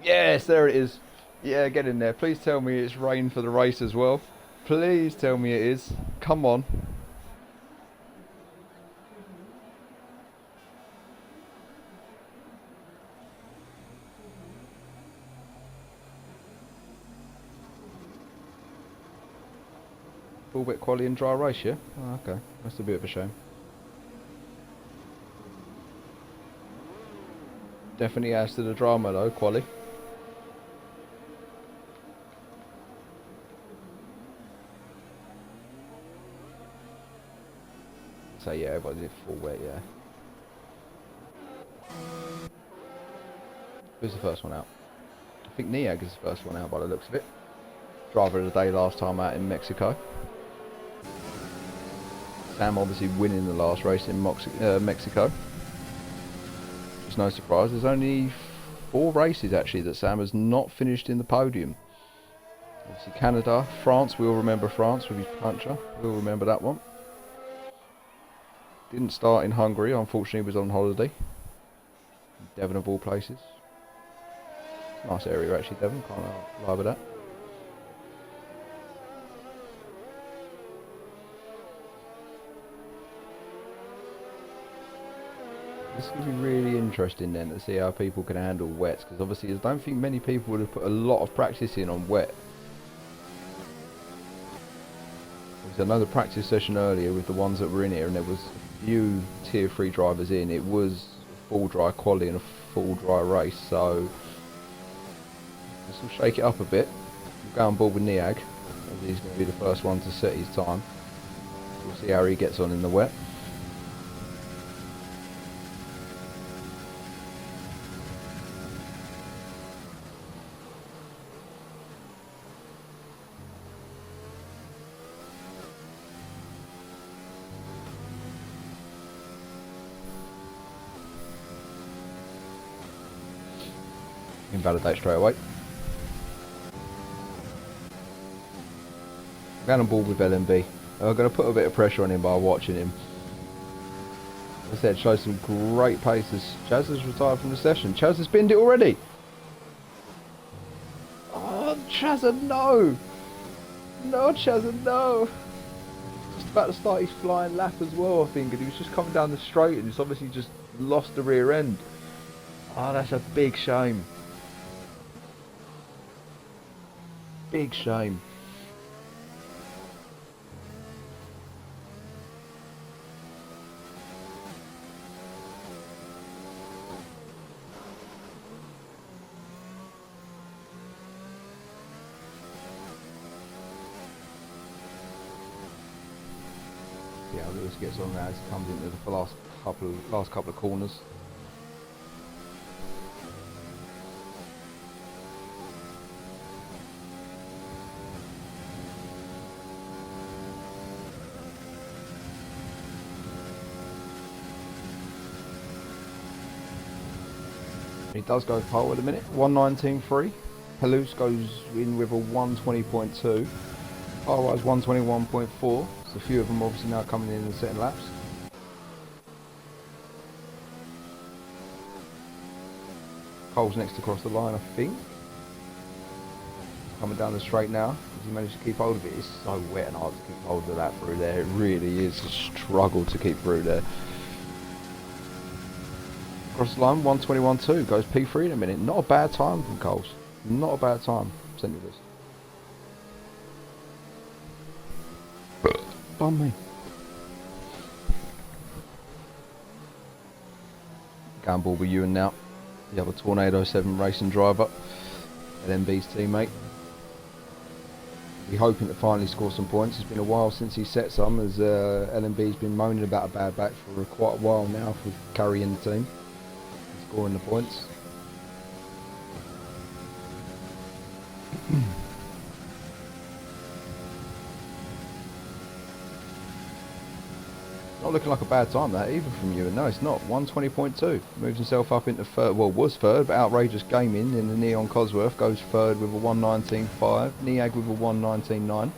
Yes, there it is. Yeah, get in there. Please tell me it's rain for the race as well. Please tell me it is. Come on. Full wet quali and dry race, yeah? Oh, okay. That's a bit of a shame. Definitely adds to the drama though, quali. So yeah, everybody did full wet, yeah. Who's the first one out? I think Niag is the first one out by the looks of it. Driver of the day last time out in Mexico. Sam obviously winning the last race in Mexico. It's no surprise. There's only 4 races actually that Sam has not finished in the podium. Obviously Canada, France, we all remember France with his puncher. We'll remember that one. Didn't start in Hungary, unfortunately was on holiday. Devon of all places. Nice area actually, Devon, can't lie with that. This is going to be really interesting then to see how people can handle wets, because obviously I don't think many people would have put a lot of practice in on wet. There was another practice session earlier with the ones that were in here, and there was a few tier 3 drivers in. It was a full dry quali and a full dry race, so this will shake it up a bit. We'll go on board with Niag, as he's going to be the first one to set his time. We'll see how he gets on in the wet. Invalidate straight away. I'm going on board with LMB. I'm going to put a bit of pressure on him by watching him. As I said, shows some great paces. Chaz has retired from the session. Chaz has binned it already. Oh, Chazza, no! No, Chazza, no! Just about to start his flying lap as well, I think, and he was just coming down the straight and he's obviously just lost the rear end. Oh, that's a big shame. Big shame. Yeah, Lewis gets on now as he comes into the last couple of corners. He does go pole at a minute, 119.3. Palouse goes in with a 120.2. Otherwise 121.4. So a few of them obviously now coming in and setting laps. Cole's next across the line, I think. Coming down the straight now. Has he managed to keep hold of it? It's so wet and hard to keep hold of that through there. It really is a struggle to keep through there. Across the line, 121.2, goes P3 in a minute. Not a bad time from Coles. Not a bad time. Send you this. Bum me. Going ball with Ewan now. The other Tornado 7 racing driver. LMB's teammate. We're hoping to finally score some points. It's been a while since he set some, as LMB's been moaning about a bad back for quite a while now for carrying the team. Scoring the points. Not looking like a bad time that either from you. No, it's not. 120.2. Moves himself up into third. Well, was third, but Outrageous Gaming in the Neon Cosworth goes third with a 119.5. Niag with a 119.9.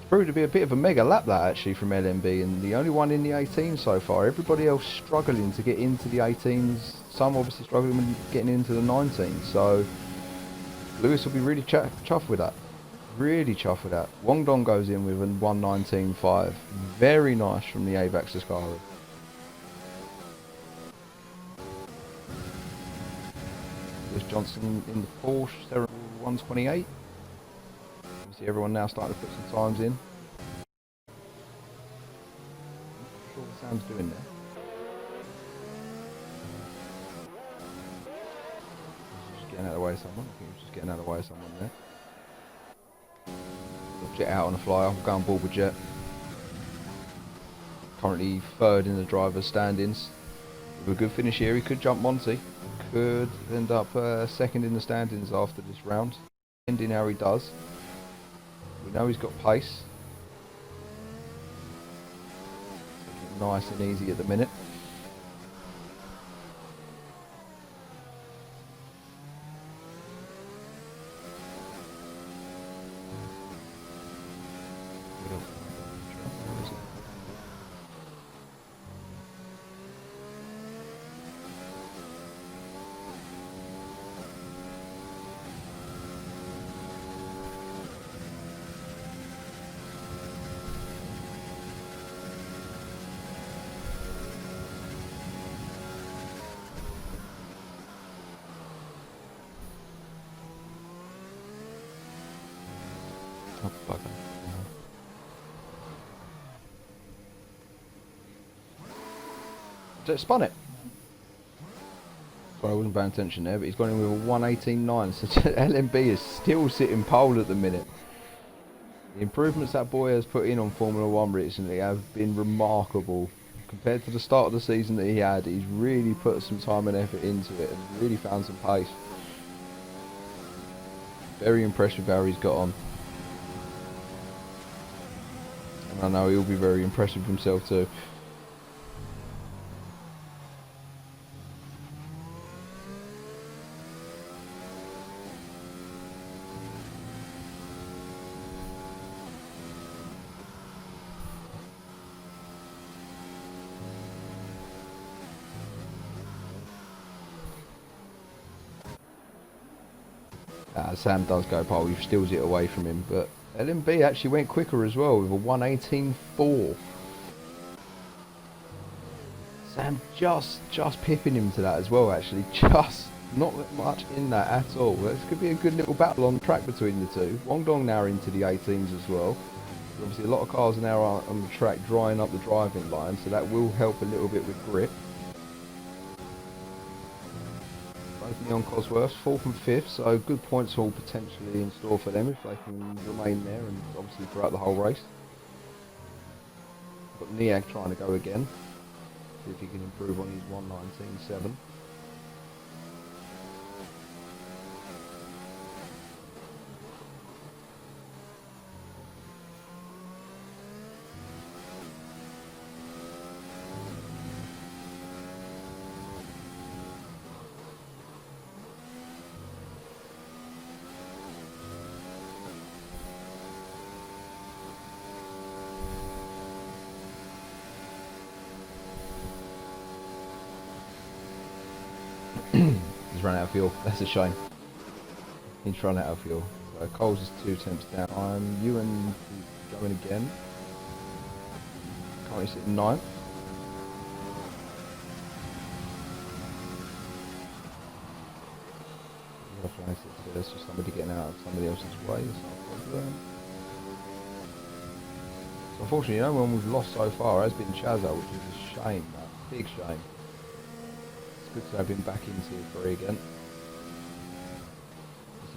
Proved to be a bit of a mega lap that actually from LMB, and the only one in the 18 so far. Everybody else struggling to get into the 18s some obviously struggling when getting into the 19. So Lewis will be really chuffed with that. Really chuffed with that. Wong Dong goes in with a 1:19.5. Very nice from the AVAX Ascari. Lewis Johnson in the Porsche 1:28. See everyone now starting to put some times in. Not sure what Sam's doing there. Just getting out of the way of someone. I think he was just getting out of the way of someone there. Jet out on a flyer. I'm going board with Jet. Currently third in the driver's standings. With a good finish here, he could jump Monty. Could end up second in the standings after this round. Ending how he does. We know he's got pace. Nice and easy at the minute. Oh, bugger. Just spun it. Sorry, I wasn't paying attention there, but he's gone in with a 1:18.9. So LMB is still sitting pole at the minute. The improvements that boy has put in on Formula 1 recently have been remarkable. Compared to the start of the season that he had, he's really put some time and effort into it and really found some pace. Very impressed with how he's got on. And I know he'll be very impressed with himself too. Sam does go pole, he steals it away from him, but LMB actually went quicker as well with a 1:18.4. Sam just pipping him to that as well, actually, just not much in that at all. This could be a good little battle on track between the two. Wong Dong now into the 18s as well. Obviously a lot of cars are now on the track drying up the driving line, so that will help a little bit with grip. Both Neon Cosworths, 4th and 5th, so good points all potentially in store for them if they can remain there and obviously throughout the whole race. Got Niag trying to go again, see if he can improve on his 1:19.7. He's run out of fuel. That's a shame. He's run out of fuel. So Coles is 2 temps down. Ewan going again. Currently sitting 9th. There's just somebody getting out of somebody else's way. It's not a problem. So unfortunately, no one we've lost so far has been Chazza, which is a shame, man. Big shame. Good to have him back in Tier 3 again.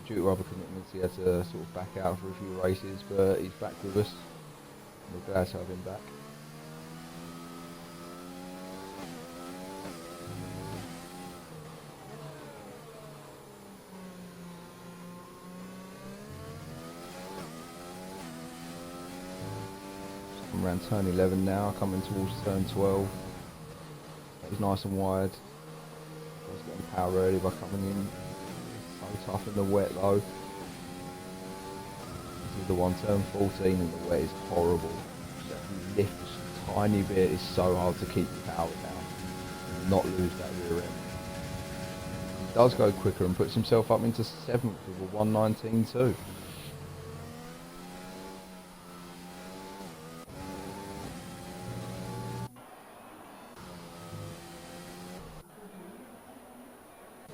Due to other commitments, he had to sort of back out for a few races, but he's back with us. We're glad to have him back. So I'm around turn 11 now, coming towards turn 12. He's nice and wide. I was getting power early by coming in. So tough in the wet though. This is the one, turn 14, and the wet is horrible. Just lift a tiny bit, it's so hard to keep the power down and not lose that rear end. does go quicker and puts himself up into 7th with a 1:19.2.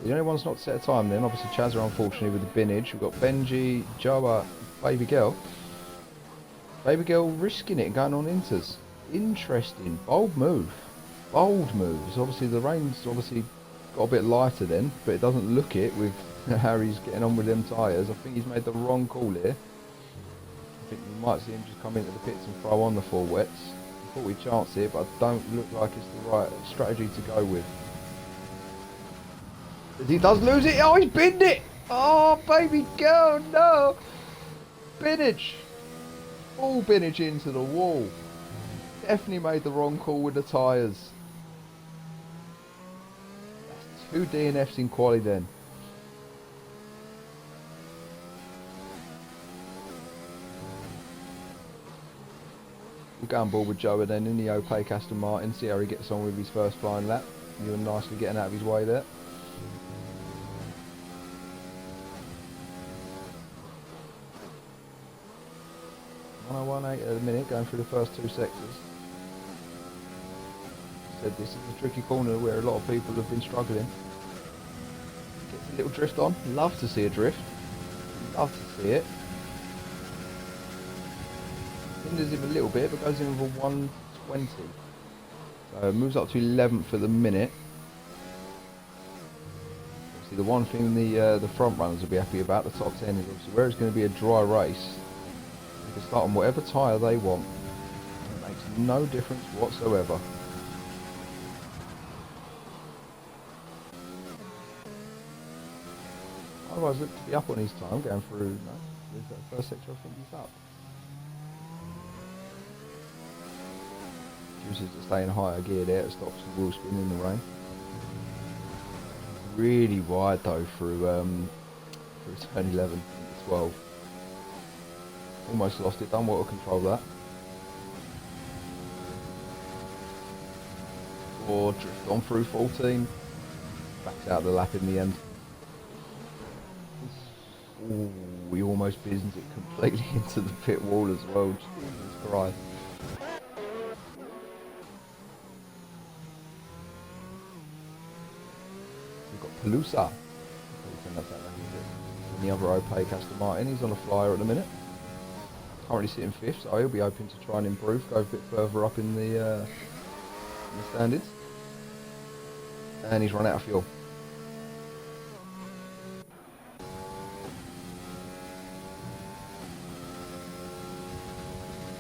The only one's not set a time then, obviously Chazza unfortunately with the binnage. We've got Benji, Joa, Baby Girl. Baby Girl risking it and going on inters. Interesting, bold move. Bold moves. Obviously the rain's obviously got a bit lighter then, but it doesn't look it with how he's getting on with them tyres. I think he's made the wrong call here. I think you might see him just come into the pits and throw on the 4 wets. I thought we'd chance it, but I don't look like it's the right strategy to go with. As he does lose it, oh, he's binned it! Oh, Baby Girl, no! Binnage! Full binnage into the wall. Definitely made the wrong call with the tyres. That's 2 DNFs in quali then. We'll go on board with Joe and then in the opaque Aston Martin, see how he gets on with his first flying lap. You're nicely getting out of his way there. .108 at the minute, going through the first 2 sectors. Said this is a tricky corner where a lot of people have been struggling. Gets a little drift on. Love to see a drift. Love to see it. Hinders him a little bit, but goes in with a 120. So moves up to 11th at the minute. Obviously, the one thing the front runners will be happy about, the top 10, is obviously where it's going to be a dry race. They can start on whatever tyre they want. It makes no difference whatsoever. Otherwise, look to be up on his time going through. No, there's that first sector. I think he's up. Chooses to stay in higher gear there. It stops the wheel spin in the rain. Really wide though through turn 11 into 12. Almost lost it. Done well to control that. Or drift on through 14. Backs out the lap in the end. Ooh, he almost business it completely into the pit wall as well. Jesus Christ. We've got Pelusa. And the other opaque Aston Martin. He's on a flyer at the minute. Currently sitting 5th, so he'll be hoping to try and improve, go a bit further up in the standings. And he's run out of fuel.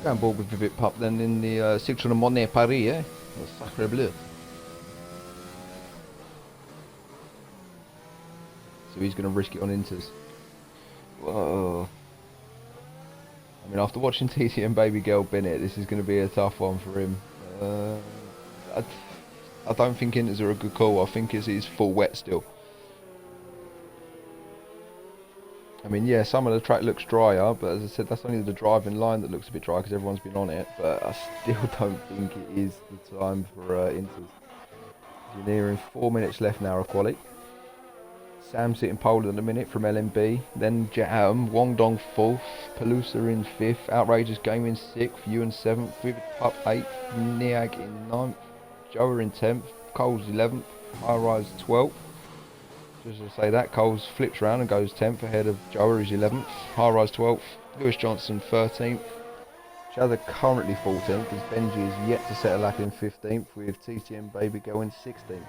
Go on board with Vivit Pup then in the Citroën Monet Paris, eh? Or Sacre Bleu. So he's going to risk it on inters. Whoa. I mean, after watching TTM Baby Girl Bennett, this is going to be a tough one for him. I don't think inters are a good call. I think he's full wet still. I mean, yeah, some of the track looks drier, but as I said, that's only the driving line that looks a bit dry because everyone's been on it. But I still don't think it is the time for inters. You're nearing 4 minutes left now of quali. Sam sitting pole at the minute from LMB. Then Jam, Wongdong 4th, Pelusa in 5th, Outrageous Game in 6th, Ewan 7th, Vivid Pup 8th, Niag in 9th, Joa in 10th, Cole's 11th, High Rise 12th. Just to say that, Cole's flips round and goes 10th ahead of Joa, who's 11th, High Rise 12th, Lewis Johnson 13th, Chazza currently 14th, as Benji is yet to set a lap in 15th, with TTM Baby going 16th.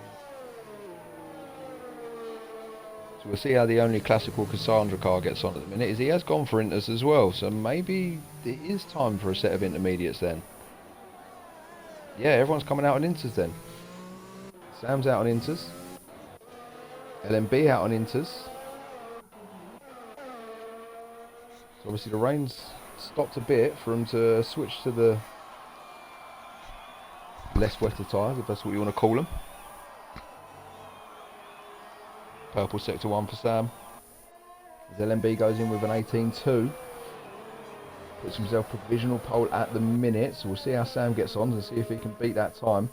So we'll see how the only classical Cassandra car gets on at the minute. Is he has gone for inters as well, so maybe it is time for a set of intermediates then. Yeah, everyone's coming out on inters then. Sam's out on inters. LMB out on inters. So obviously the rain's stopped a bit for him to switch to the less wetter tyres, if that's what you want to call them. Purple sector 1 for Sam. As LMB goes in with an 18.2. Puts himself provisional pole at the minute, so we'll see how Sam gets on and see if he can beat that time.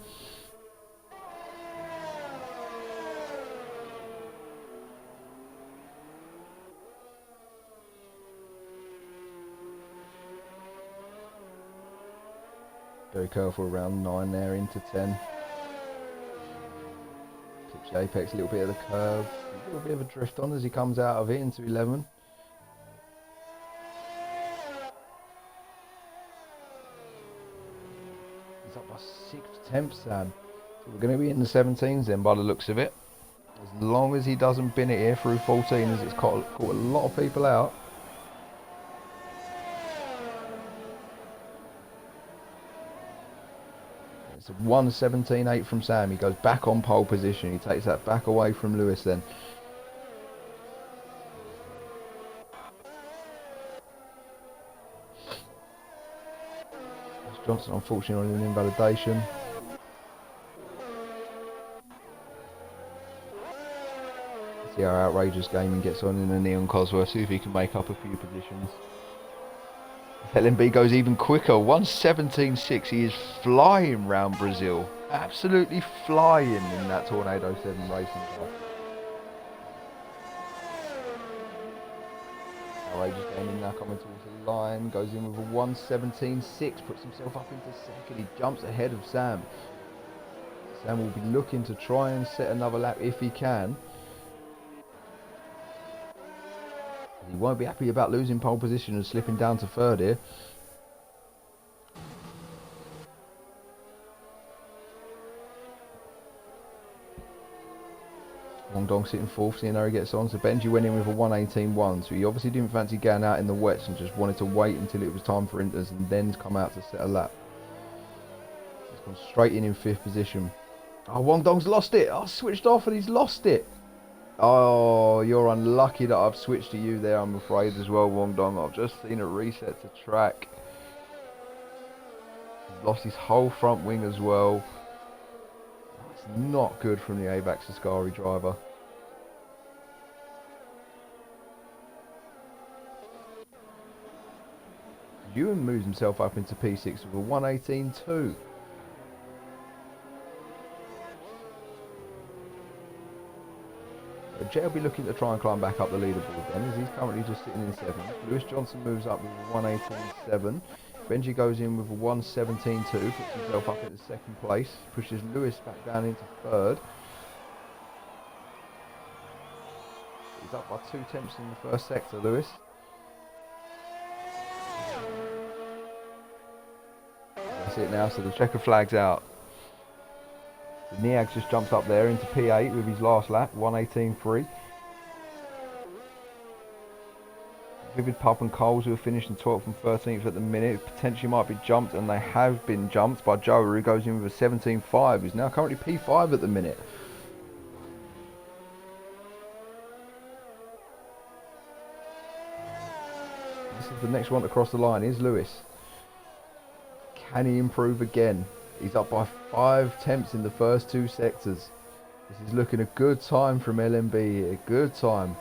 Very careful around 9 there into 10. Clips the apex a little bit of the curve. A little bit of a drift on as he comes out of it into 11. He's up by 6 tenths, Sam. So we're going to be in the 17s then by the looks of it. As long as he doesn't bin it here through 14, as it's caught a lot of people out. It's a 1:17.8 from Sam. He goes back on pole position. He takes that back away from Lewis then. Johnson unfortunately on an invalidation. See how Outrageous Gaming gets on in the Neon Cosworth. See if he can make up a few positions. LMB goes even quicker. 1:17.6. He is flying round Brazil. Absolutely flying in that Tornado 7 racing car. Outrageous Gaming now coming towards the line. Goes in with a 1:17.6. Puts himself up into second. He jumps ahead of Sam. Sam will be looking to try and set another lap if he can. He won't be happy about losing pole position and slipping down to third here. Wong Dong sitting fourth, seeing how he gets on. So Benji went in with a 1:18.1. So he obviously didn't fancy going out in the wets and just wanted to wait until it was time for inters and then come out to set a lap. He's gone straight in fifth position. Oh, Wong Dong's lost it. I switched off and he's lost it. Oh, you're unlucky that I've switched to you there, I'm afraid, as well, Wong Dong. I've just seen a reset to track. He's lost his whole front wing as well. That's not good from the AVAX Ascari driver. Ewan moves himself up into P6 with a 1:18.2. Jet will be looking to try and climb back up the leaderboard then, as he's currently just sitting in 7th. Lewis Johnson moves up with a 1:18.7. Benji goes in with a 1:17.2, puts himself up into 2nd place, pushes Lewis back down into 3rd. He's up by 2 tenths in the 1st sector, Lewis. That's it now, so the checker flag's out. Niag just jumps up there into P8 with his last lap, 1:18.3. Vivid Pup and Coles, who are finishing 12th and 13th at the minute, potentially might be jumped, and they have been jumped by Joe, who goes in with a 17.5. He's now currently P5 at the minute. This is the next one to cross the line, is Lewis. Can he improve again? He's up by 5 tenths in the first 2 sectors. This is looking a good time from LMB here. Good time.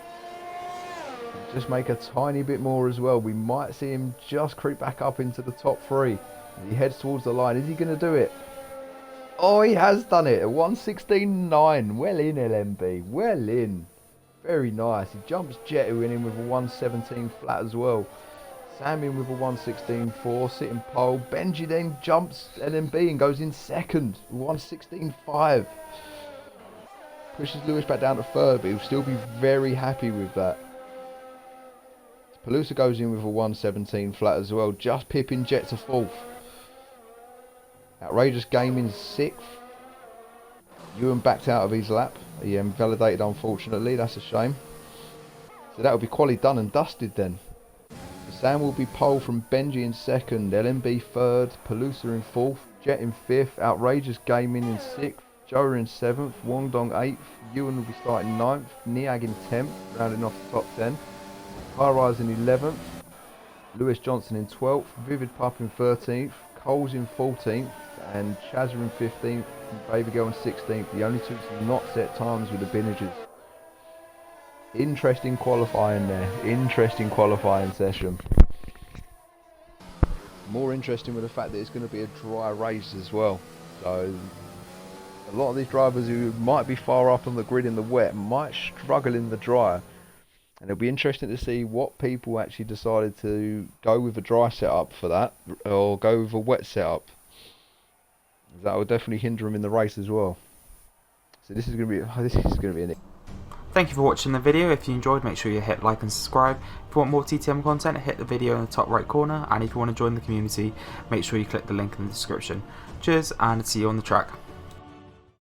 Just make a tiny bit more as well. We might see him just creep back up into the top 3. As he heads towards the line. Is he going to do it? Oh, he has done it. A 1:16.9. Well in, LMB. Well in. Very nice. He jumps Jet, who went in with a 1:17 flat as well. Sam in with a 1:16.4, sitting pole. Benji then jumps LMB and goes in 2nd, 1:16.5. Pushes Lewis back down to 3rd, but he'll still be very happy with that. Palooza goes in with a 1:17 flat as well, just pipping Jet to 4th. Outrageous Gaming 6th. Ewan backed out of his lap. He invalidated, unfortunately. That's a shame. So that'll be quali done and dusted then. Sam will be pole from Benji in 2nd, LMB 3rd, Palooza in 4th, Jet in 5th, Outrageous Gaming in 6th, Joe in 7th, Wong Dong 8th, Ewan will be starting 9th, Niag in 10th, rounding off the top 10, High Rise in 11th, Lewis Johnson in 12th, Vivid Pup in 13th, Coles in 14th, and Chazza in 15th, and Baby Girl in 16th. The only 2 to not set times with the Binnages. Interesting qualifying there. Interesting qualifying session. More interesting with the fact that it's going to be a dry race as well. So a lot of these drivers who might be far up on the grid in the wet might struggle in the dry. And it'll be interesting to see what people actually decided to go with a dry setup for that or go with a wet setup. That will definitely hinder him in the race as well. So this is going to be an. Thank you for watching the video. If you enjoyed, make sure you hit like and subscribe. If you want more TTM content, hit the video in the top right corner, and if you want to join the community, make sure you click the link in the description. Cheers, and see you on the track.